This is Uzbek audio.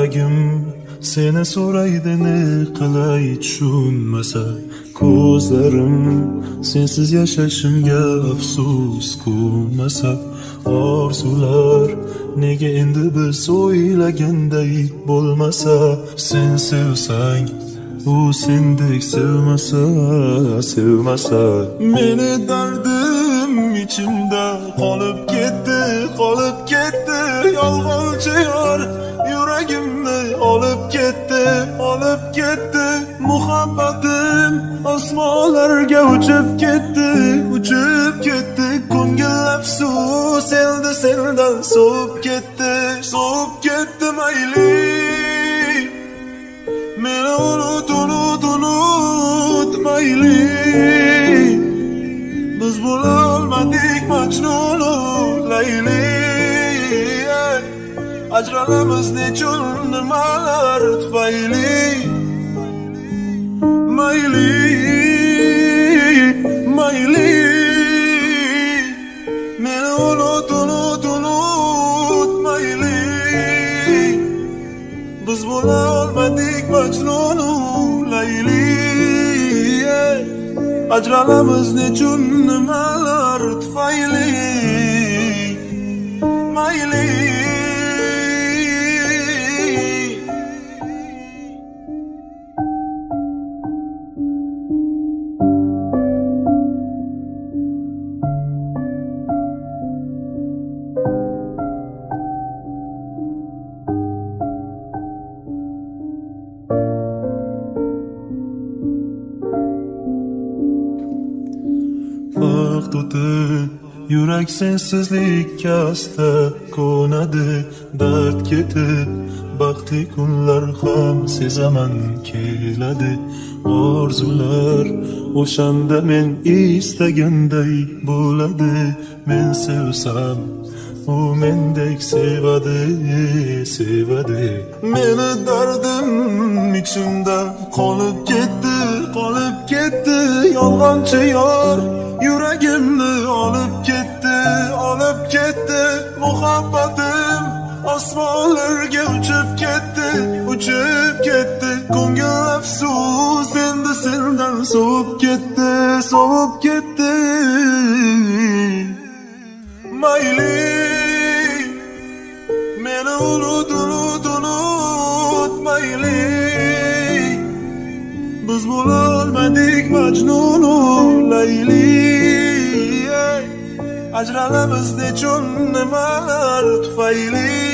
Yuragim seni so'raydi, ne qilay tushunmasa. Ko'zlarim sensiz yashashimga afsus ko'masa. Orzular nega endi biz o'ylaganday bo'lmasa. Sen sevsang u sendek sevmasa. Meni dardim ichimda qolib ketdi yolg'onchi yor. Yuragimni olib ketdi muhabbatim osmonlarga uchib ketdi ko'ngil afsus endi sendan sovib ketdi mayli. Meni unut mayli. Biz bo'lolmadik Majnunu Layli. Ajralamiz nechun nimalar tufayli. Mayli meni unut mayli. Biz bo'lolmadik Majnunu Layli. Ajralamiz nechun nimalar tufayli. Mayli. Vaqt o'tib yurak sensizlikka asta ko'nadi. Dard ketib baxtli kunlar ham sezaman keladi. Orzular o'shanda men istaganday bo'ladi. Men sevsam u mendek sevadi. Meni dardim ichimda qolib ketdi yolg'onchi yor. Yuragimni olib ketdi muhabbatim osmonlarga uchib ketdi ko'ngil afsus endi sendan sovib ketdi mayli. Meni unut mayli. Biz bo'lolmadik Majnunu Layli. Ajralamiz nechun nimalar tufayli.